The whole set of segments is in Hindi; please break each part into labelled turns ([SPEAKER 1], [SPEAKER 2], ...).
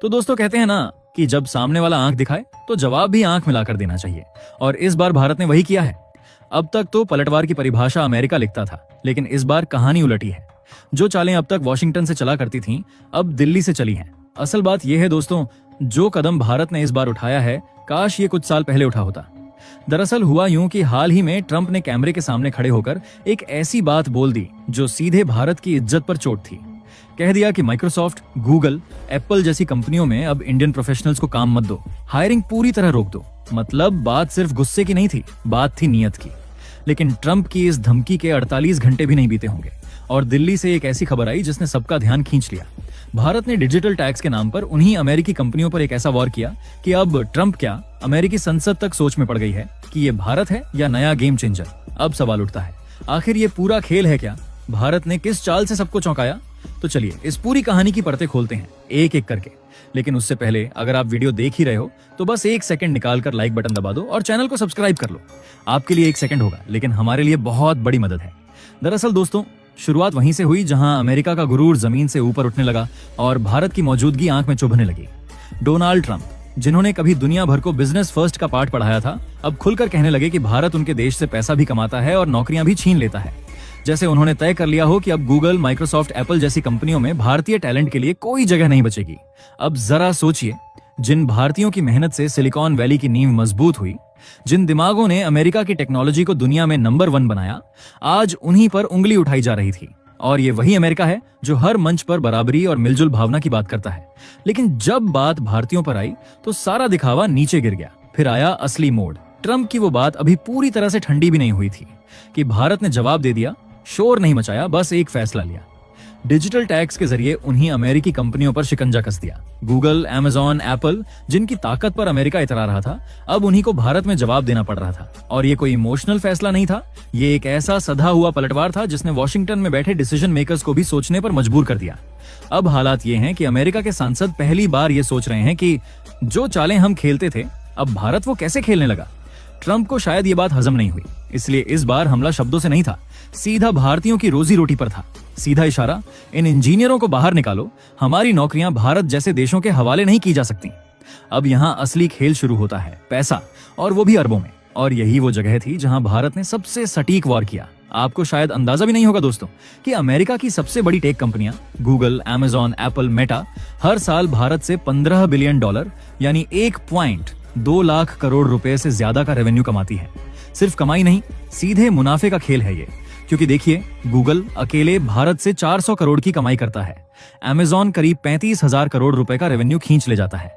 [SPEAKER 1] तो दोस्तों कहते हैं ना कि जब सामने वाला आंख दिखाए तो जवाब भी आंख मिलाकर देना चाहिए, और इस बार भारत ने वही किया है। अब तक तो पलटवार की परिभाषा अमेरिका लिखता था, लेकिन इस बार कहानी उलटी है। जो चालें अब तक वॉशिंगटन से चला करती थीं, अब दिल्ली से चली हैं। असल बात यह है दोस्तों, जो कदम भारत ने इस बार उठाया है, काश ये कुछ साल पहले उठा होता। दरअसल हुआ यूं कि हाल ही में ट्रंप ने कैमरे के सामने खड़े होकर एक ऐसी बात बोल दी जो सीधे भारत की इज्जत पर चोट थी। कह दिया कि माइक्रोसॉफ्ट, गूगल, एप्पल जैसी कंपनियों में अब इंडियन प्रोफेशनल्स को काम मत दो, हायरिंग पूरी तरह रोक दो। मतलब बात सिर्फ गुस्से की नहीं थी, बात थी नीयत की। लेकिन ट्रंप की इस धमकी के 48 घंटे भी नहीं बीते होंगे और दिल्ली से एक ऐसी खबर आई जिसने सबका ध्यान खींच लिया। भारत ने डिजिटल टैक्स के नाम पर उन्हीं अमेरिकी कंपनियों पर एक ऐसा वॉर किया कि अब ट्रंप क्या, अमेरिकी संसद तक सोच में पड़ गई है कि ये भारत है या नया गेम चेंजर। अब सवाल उठता है, आखिर ये पूरा खेल है क्या? भारत ने किस चाल से सबको चौंकाया? तो चलिए इस पूरी कहानी की परतें खोलते हैं एक एक करके। लेकिन उससे पहले अगर आप वीडियो देख ही रहे हो तो बस एक सेकंड निकालकर लाइक बटन दबा दो और चैनल को सब्सक्राइब कर लो। आपके लिए एक सेकंड होगा, लेकिन हमारे लिए बहुत बड़ी मदद है। दरअसल दोस्तों, शुरुआत वहीं से हुई जहां अमेरिका का गुरूर जमीन से ऊपर उठने लगा और भारत की मौजूदगी आंख में चुभने लगी। डोनाल्ड ट्रंप, जिन्होंने कभी दुनिया भर को बिजनेस फर्स्ट का पाठ पढ़ाया था, अब खुलकर कहने लगे कि भारत उनके देश से पैसा भी कमाता है और नौकरियां भी छीन लेता है। जैसे उन्होंने तय कर लिया हो कि अब गूगल, माइक्रोसॉफ्ट, एप्पल जैसी कंपनियों में भारतीय टैलेंट के लिए कोई जगह नहीं बचेगी। अब जरा सोचिए, जिन भारतीयों की मेहनत से सिलिकॉन वैली की नींव मजबूत हुई, जिन दिमागों ने अमेरिका की टेक्नोलॉजी को दुनिया में नंबर 1 बनाया, आज उन्हीं पर उंगली उठाई जा रही थी। और ये वही अमेरिका है जो हर मंच पर बराबरी और मिलजुल भावना की बात करता है। लेकिन जब बात भारतीयों पर आई तो सारा दिखावा नीचे गिर गया। फिर आया असली मोड़। ट्रंप की वो बात अभी पूरी तरह से ठंडी भी नहीं हुई थी कि भारत ने जवाब दे दिया, शोर नहीं मचाया, बस एक फैसला लिया। डिजिटल टैक्स के जरिए उन्हीं अमेरिकी कंपनियों पर शिकंजा कस दिया। गूगल, अमेजॉन, एप्पल, जिनकी ताकत पर अमेरिका इतरा रहा था, अब उन्हीं को भारत में जवाब देना पड़ रहा था। और ये कोई इमोशनल फैसला नहीं था, ये एक ऐसा सधा हुआ पलटवार था जिसने वॉशिंगटन में बैठे डिसीजन मेकर्स को भी सोचने पर मजबूर कर दिया। अब हालात ये हैं कि अमेरिका के सांसद पहली बार ये सोच रहे हैं कि जो चालें हम खेलते थे, अब भारत वो कैसे खेलने लगा। ट्रंप को शायद ये बात हजम नहीं हुई, इसलिए इस बार हमला शब्दों से नहीं था, सीधा भारतीयों की रोजी रोटी पर था। सीधा इशारा, इन इंजीनियरों को बाहर निकालो, हमारी नौकरियां भारत जैसे देशों के हवाले नहीं की जा सकती। अब यहाँ असली खेल शुरू होता है, पैसा, और वो भी अरबों में। और यही वो जगह थी जहां भारत ने सबसे सटीक वॉर किया। आपको शायद अंदाजा भी नहीं होगा दोस्तों कि अमेरिका की सबसे बड़ी टेक कंपनियां गूगल, अमेजॉन, एप्पल, मेटा हर साल भारत से $15 बिलियन यानी 1.2 लाख करोड़ रुपए से ज्यादा का रेवेन्यू कमाती है। सिर्फ कमाई नहीं, सीधे मुनाफे का खेल है ये। क्योंकि देखिए, गूगल अकेले भारत से 400 करोड़ की कमाई करता है, अमेजॉन करीब 35,000 करोड़ रुपए का रेवेन्यू खींच ले जाता है,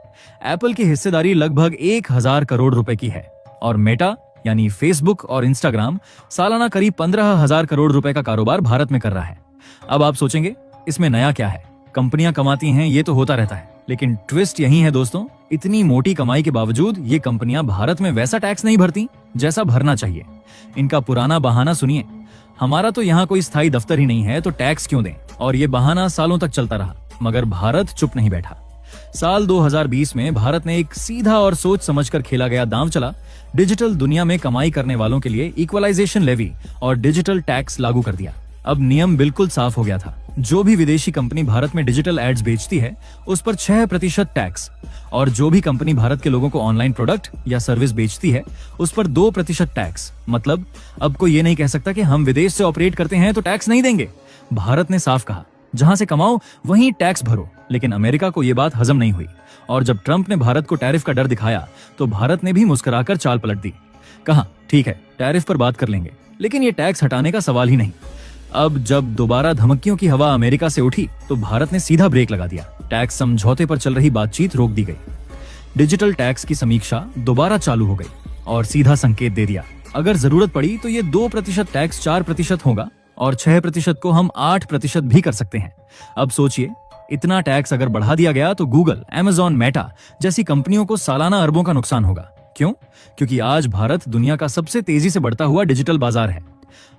[SPEAKER 1] एप्पल की हिस्सेदारी लगभग 1,000 करोड़ रुपए की है, और मेटा यानी फेसबुक और इंस्टाग्राम सालाना करीब 15,000 करोड़ रुपए का कारोबार भारत में कर रहा है। अब आप सोचेंगे इसमें नया क्या है, कंपनियां कमाती हैं, ये तो होता रहता है। लेकिन ट्विस्ट यही है दोस्तों, इतनी मोटी कमाई के बावजूद ये कंपनियां भारत में वैसा टैक्स नहीं भरती जैसा भरना चाहिए। इनका पुराना बहाना सुनिए, हमारा तो यहाँ कोई स्थायी दफ्तर ही नहीं है तो टैक्स क्यों दें। और ये बहाना सालों तक चलता रहा, मगर भारत चुप नहीं बैठा। साल 2020 में भारत ने एक सीधा और सोच समझकर खेला गया दांव चला। डिजिटल दुनिया में कमाई करने वालों के लिए इक्वलाइजेशन लेवी और डिजिटल टैक्स लागू कर दिया। अब नियम बिल्कुल साफ हो गया था, जो भी विदेशी कंपनी भारत में डिजिटल एड्स बेचती है उस पर 6% टैक्स, और जो भी कंपनी भारत के लोगों को ऑनलाइन प्रोडक्ट या सर्विस बेचती है उस पर 2% टैक्स। मतलब अब कोई ये नहीं कह सकता कि हम विदेश से ऑपरेट करते हैं तो टैक्स नहीं देंगे। भारत ने साफ कहा, जहां से कमाओ वहीं टैक्स भरो। लेकिन अमेरिका को यह बात हजम नहीं हुई, और जब ट्रंप ने भारत को टैरिफ का डर दिखाया तो भारत ने भी मुस्कुराकर चाल पलट दी। कहा, ठीक है, टैरिफ पर बात कर लेंगे, लेकिन ये टैक्स हटाने का सवाल ही नहीं। अब जब दोबारा धमकियों की हवा अमेरिका से उठी तो भारत ने सीधा ब्रेक लगा दिया। टैक्स समझौते पर चल रही बातचीत रोक दी गई। डिजिटल टैक्स की समीक्षा दोबारा चालू हो गई और सीधा संकेत दे दिया, अगर जरूरत पड़ी तो ये 2% टैक्स 4% होगा और 6% को हम 8% भी कर सकते हैं। अब सोचिए, इतना टैक्स अगर बढ़ा दिया गया तो गूगल, अमेजॉन, मेटा जैसी कंपनियों को सालाना अरबों का नुकसान होगा। क्यों? क्योंकि आज भारत दुनिया का सबसे तेजी से बढ़ता हुआ डिजिटल बाजार है।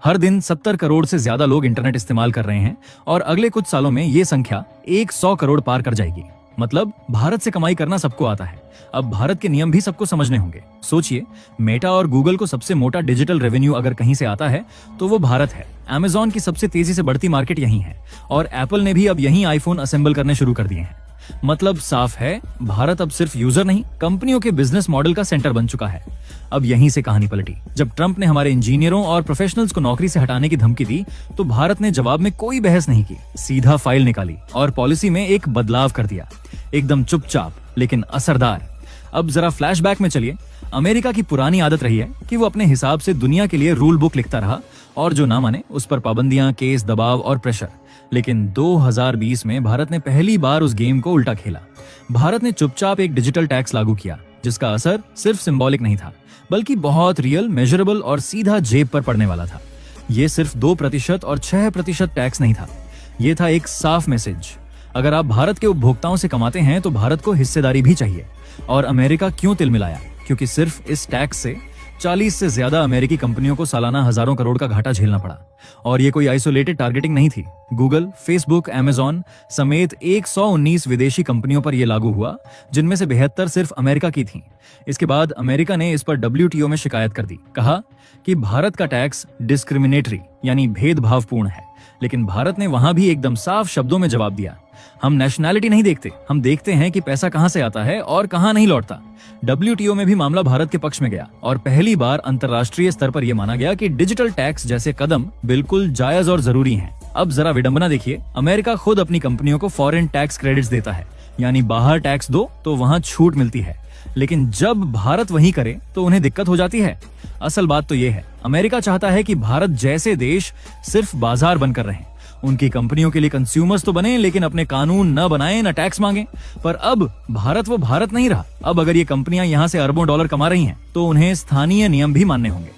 [SPEAKER 1] हर दिन 70 करोड़ से ज्यादा लोग इंटरनेट इस्तेमाल कर रहे हैं और अगले कुछ सालों में ये संख्या 100 करोड़ पार कर जाएगी। मतलब भारत से कमाई करना सबको आता है। अब भारत के नियम भी सबको समझने होंगे। सोचिए, मेटा और गूगल को सबसे मोटा डिजिटल रेवेन्यू अगर कहीं से आता है तो वो भारत है। अमेजॉन की सबसे तेजी से बढ़ती मार्केट यहीं है और एप्पल ने भी अब यहीं आईफोन असेंबल करने शुरू कर दिए हैं। मतलब साफ है, भारत अब सिर्फ यूजर नहीं, कंपनियों के बिजनेस मॉडल का सेंटर बन चुका है। अब यहीं से कहानी पलटी। जब ट्रंप ने हमारे इंजीनियरों और प्रोफेशनल्स को नौकरी से हटाने की धमकी दी, तो भारत ने जवाब में कोई बहस नहीं की, सीधा फाइल निकाली और पॉलिसी में एक बदलाव कर दिया, एकदम चुपचाप लेकिन असरदार। अब जरा फ्लैशबैक में चलिए। अमेरिका की पुरानी आदत रही है कि वो अपने हिसाब से दुनिया के लिए रूल बुक लिखता रहा और जो ना माने उस पर पाबंदियां, केस, दबाव और प्रेशर। लेकिन 2020 में भारत ने पहली बार उस गेम को उल्टा खेला। भारत ने चुपचाप एक डिजिटल टैक्स लागू किया, जिसका असर सिर्फ सिंबॉलिक नहीं था, बल्कि बहुत रियल, मेजरेबल और सीधा जेब पर पड़ने वाला था। ये सिर्फ 2% और 6% टैक्स नहीं था, ये था एक साफ मैसेज। अगर आप भारत के उपभोक्ताओं से कमाते हैं तो भारत को हिस्सेदारी भी चाहिए। और अमेरिका क्यों तिलमिलाया? क्योंकि सिर्फ इस टैक्स से 40 से ज्यादा अमेरिकी कंपनियों को सालाना हजारों करोड़ का घाटा झेलना पड़ा। और ये कोई आइसोलेटेड टारगेटिंग नहीं थी। गूगल, फेसबुक, अमेजॉन समेत 119 विदेशी कंपनियों पर यह लागू हुआ, जिनमें से 72 सिर्फ अमेरिका की थीं। इसके बाद अमेरिका ने इस पर WTO में शिकायत कर दी। कहा कि भारत का टैक्स डिस्क्रिमिनेटरी यानी भेदभावपूर्ण है। लेकिन भारत ने वहां भी एकदम साफ शब्दों में जवाब दिया, हम नेशनैलिटी नहीं देखते, हम देखते हैं कि पैसा कहां से आता है और कहां नहीं लौटता। WTO में भी मामला भारत के पक्ष में गया और पहली बार अंतर्राष्ट्रीय स्तर पर यह माना गया कि डिजिटल टैक्स जैसे कदम बिल्कुल जायज और जरूरी हैं। अब जरा विडंबना देखिए, अमेरिका खुद अपनी कंपनियों को फॉरेन टैक्स क्रेडिट्स देता है, यानी बाहर टैक्स दो तो वहां छूट मिलती है। लेकिन जब भारत वही करे तो उन्हें दिक्कत हो जाती है। असल बात तो यह है, अमेरिका चाहता है कि भारत जैसे देश सिर्फ बाजार बनकर रहें। उनकी कंपनियों के लिए कंज्यूमर्स तो बने, लेकिन अपने कानून न बनाएं, न टैक्स मांगे। पर अब भारत वो भारत नहीं रहा। अब अगर ये कंपनियां यहां से अरबों डॉलर कमा रही हैं, तो उन्हें स्थानीय नियम भी मानने होंगे।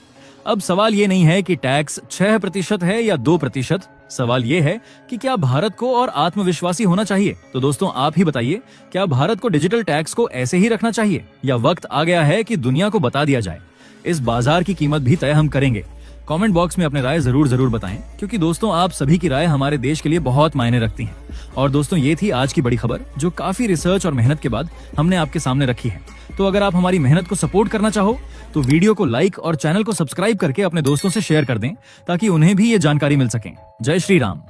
[SPEAKER 1] अब सवाल ये नहीं है कि टैक्स 6% है या 2%। सवाल ये है कि क्या भारत को और आत्मविश्वासी होना चाहिए? तो दोस्तों आप ही बताइए, क्या भारत को डिजिटल टैक्स को ऐसे ही रखना चाहिए या वक्त आ गया है कि दुनिया को बता दिया जाए? इस बाजार की कीमत भी तय हम करेंगे। कमेंट बॉक्स में अपने राय जरूर बताएं, क्योंकि दोस्तों आप सभी की राय हमारे देश के लिए बहुत मायने रखती है। और दोस्तों ये थी आज की बड़ी खबर, जो काफी रिसर्च और मेहनत के बाद हमने आपके सामने रखी है। तो अगर आप हमारी मेहनत को सपोर्ट करना चाहो तो वीडियो को लाइक और चैनल को सब्सक्राइब करके अपने दोस्तों से शेयर कर दें, ताकि उन्हें भी ये जानकारी मिल सके। जय श्री राम।